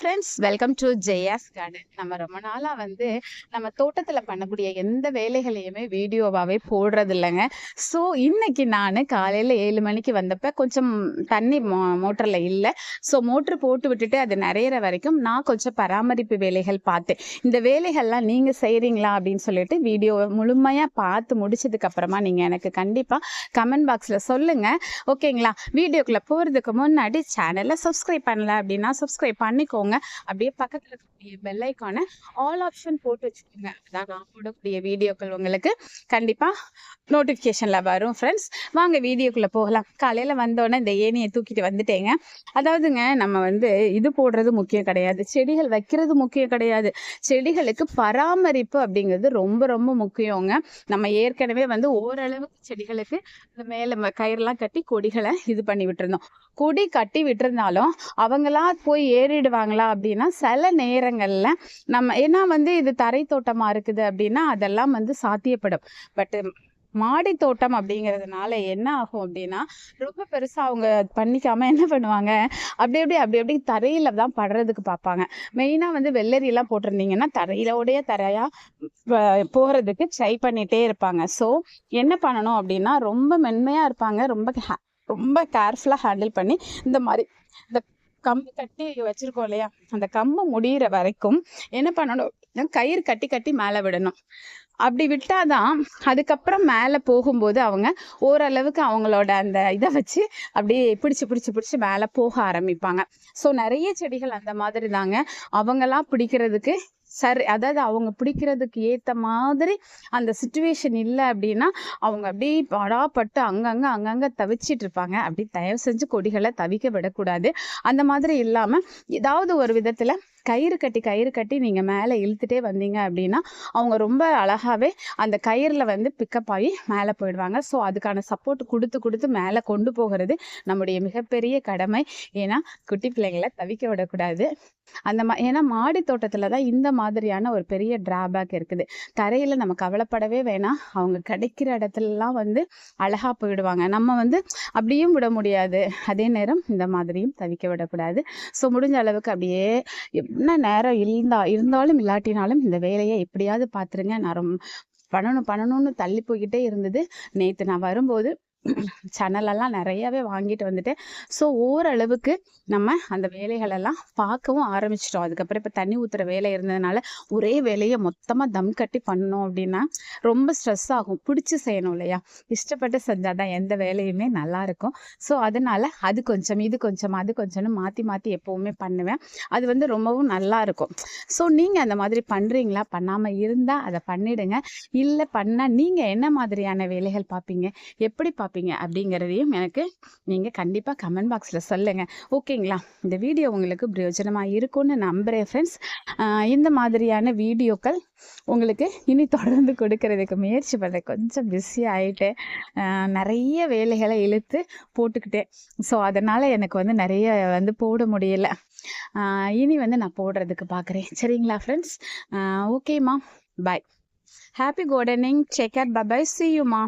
Friends, welcome to Jaya's garden. நம்ம ரொம்ப நாளா நம்ம தோட்டத்துல பண்ணக்கூடிய எந்த வேலைகளையுமே வீடியோவாவே போடுறது இல்லைங்க. ஸோ இன்னைக்கு நான் காலையில 7 மணிக்கு வந்தப்ப கொஞ்சம் தண்ணி மோட்டர்ல இல்லை. ஸோ மோட்ரு போட்டு விட்டுட்டு அது நிறையிற வரைக்கும் நான் கொஞ்சம் பராமரிப்பு வேலைகள் பார்த்தேன். இந்த வேலைகள்லாம் நீங்க செய்றீங்களா அப்படின்னு சொல்லிட்டு வீடியோவை முழுமையா பார்த்து முடிச்சதுக்கு அப்புறமா நீங்க எனக்கு கண்டிப்பா கமெண்ட் பாக்ஸ்ல சொல்லுங்க. ஓகேங்களா? வீடியோக்குள்ள போறதுக்கு முன்னாடி சேனலை சப்ஸ்கிரைப் பண்ணல அப்படின்னா சப்ஸ்கிரைப் பண்ணிக்கோங்க. அப்படியே பக்கத்துல இருக்கக்கூடிய பெல் ஐக்கானை ஆல் ஆப்ஷன் போட்டு வச்சுக்கோங்க. அதான் நான் போடக்கூடிய வீடியோக்கள் உங்களுக்கு கண்டிப்பா நோட்டிபிகேஷன்ல வரும். ஃப்ரெண்ட்ஸ், வாங்க வீடியோக்குள்ள போகலாம். காலையில வந்தோடனே இந்த ஏணியை தூக்கிட்டு வந்துட்டேங்க. அதாவதுங்க, நம்ம இது போடுறது முக்கியம் கிடையாது, செடிகள் வைக்கிறது முக்கியம் கிடையாது. செடிகளுக்கு பராமரிப்பு அப்படிங்கிறது ரொம்ப ரொம்ப முக்கியங்க. நம்ம ஏற்கனவே ஓரளவுக்கு செடிகளுக்கு மேல கயிறுலாம் கட்டி கொடிகளை இது பண்ணி விட்டுருந்தோம். கொடி கட்டி விட்டுருந்தாலும் அவங்களா போய் ஏறிடுவாங்களா அப்படின்னா சில நேரங்கள்ல நம்ம ஏன்னா இது தரை தோட்டமா இருக்குது அப்படின்னா அதெல்லாம் சாத்தியப்படும். பட் மாடி தோட்டம் அப்படிங்கிறதுனால என்ன ஆகும் அப்படின்னா ரொம்ப பெருசா அவங்க பண்ணிக்காம என்ன பண்ணுவாங்க, அப்படி தரையில தான் படுறதுக்கு பார்ப்பாங்க. மெயினா வெள்ளரி எல்லாம் போட்டிருந்தீங்கன்னா தரையா போறதுக்கு ட்ரை பண்ணிட்டே இருப்பாங்க. ஸோ என்ன பண்ணணும் அப்படின்னா ரொம்ப மென்மையா இருப்பாங்க, ரொம்ப கேர்ஃபுல்லா ஹேண்டில் பண்ணி இந்த மாதிரி இந்த கம்பு கட்டி வச்சிருக்கோம் இல்லையா, அந்த கம்பு முடியிற வரைக்கும் என்ன பண்ணணும், கயிறு கட்டி கட்டி மேலே விடணும். அப்படி விட்டாதான் அதுக்கப்புறம் மேலே போகும்போது அவங்க ஓரளவுக்கு அவங்களோட அந்த இதை வச்சு அப்படியே பிடிச்சு மேலே போக ஆரம்பிப்பாங்க. ஸோ நிறைய செடிகள் அந்த மாதிரி தாங்க. அவங்களாம் பிடிக்கிறதுக்கு சரி, அதாவது அவங்க பிடிக்கிறதுக்கு ஏற்ற மாதிரி அந்த சுச்சுவேஷன் இல்லை அப்படின்னா அவங்க அப்படியே படாப்பட்டு அங்கங்க தவிச்சிட்டு இருப்பாங்க. அப்படி தயவு செஞ்சு கொடிகளை தவிக்க விடக்கூடாது. அந்த மாதிரி இல்லாமல் ஏதாவது ஒரு விதத்தில் கயிறு கட்டி நீங்கள் மேலே இழுத்துட்டே வந்தீங்க அப்படின்னா அவங்க ரொம்ப அழகாகவே அந்த கயிறில் பிக்கப் ஆகி மேலே போயிடுவாங்க. ஸோ அதுக்கான சப்போர்ட் கொடுத்து மேலே கொண்டு போகிறது நம்முடைய மிகப்பெரிய கடமை. ஏன்னா குட்டி பிள்ளைங்களை தவிக்க விடக்கூடாது. ஏன்னா மாடி தோட்டத்தில் தான் இந்த மாதிரியான ஒரு பெரிய டிராபேக் இருக்குது. தரையில் நம்ம கவலைப்படவே வேணாம், அவங்க கிடைக்கிற இடத்துலலாம் அழகாக போயிடுவாங்க. நம்ம அப்படியும் விட முடியாது, அதே நேரம் இந்த மாதிரியும் தவிக்க விடக்கூடாது. ஸோ முடிஞ்ச அளவுக்கு அப்படியே என்ன நேரம் இருந்தாலும் இல்லாட்டினாலும் இந்த வேலையை எப்படியாவது பார்த்துருங்க. நான் ரொம்ப பண்ணணும்னு தள்ளி போய்கிட்டே இருந்தது. நேற்று நான் வரும்போது சேனலெல்லாம் நிறையவே வாங்கிட்டு வந்துட்டேன். ஸோ ஓரளவுக்கு நம்ம அந்த வேலைகளெல்லாம் பார்க்கவும் ஆரம்பிச்சிட்டோம். அதுக்கப்புறம் இப்போ தண்ணி ஊற்றுற வேலை இருந்ததுனால ஒரே வேலையை மொத்தமாக தம் கட்டி பண்ணோம் அப்படின்னா ரொம்ப ஸ்ட்ரெஸ் ஆகும். பிடிச்சி செய்யணும் இல்லையா, இஷ்டப்பட்டு செஞ்சால் தான் எந்த வேலையுமே நல்லா இருக்கும். ஸோ அதனால அது கொஞ்சம் இது கொஞ்சம் அது கொஞ்சம்னு மாற்றி எப்போவுமே பண்ணுவேன். அது ரொம்பவும் நல்லா இருக்கும். ஸோ நீங்கள் அந்த மாதிரி பண்ணுறீங்களா? பண்ணாமல் இருந்தால் அதை பண்ணிடுங்க. இல்லை பண்ணால் நீங்கள் என்ன மாதிரியான வேலைகள் பார்ப்பீங்க, எப்படி பார்ப்பீங்க அப்படிங்கிறதையும் எனக்கு நீங்கள் கண்டிப்பாக கமெண்ட் பாக்ஸில் சொல்லுங்கள். ஓகேங்களா? இந்த வீடியோ உங்களுக்கு பிரயோஜனமாக இருக்கும்னு நம்புகிறேன் ஃப்ரெண்ட்ஸ். இந்த மாதிரியான வீடியோக்கள் உங்களுக்கு இனி தொடர்ந்து கொடுக்கறதுக்கு முயற்சி பண்ணுறேன். கொஞ்சம் பிஸி ஆகிட்டேன், நிறைய வேலைகளை இழுத்து போட்டுக்கிட்டேன். ஸோ அதனால் எனக்கு நிறைய போட முடியல. இனி நான் போடுறதுக்கு பார்க்குறேன். சரிங்களா ஃப்ரெண்ட்ஸ்? ஓகேம்மா, bye. Happy gardening. Take care. Bye. See you மா.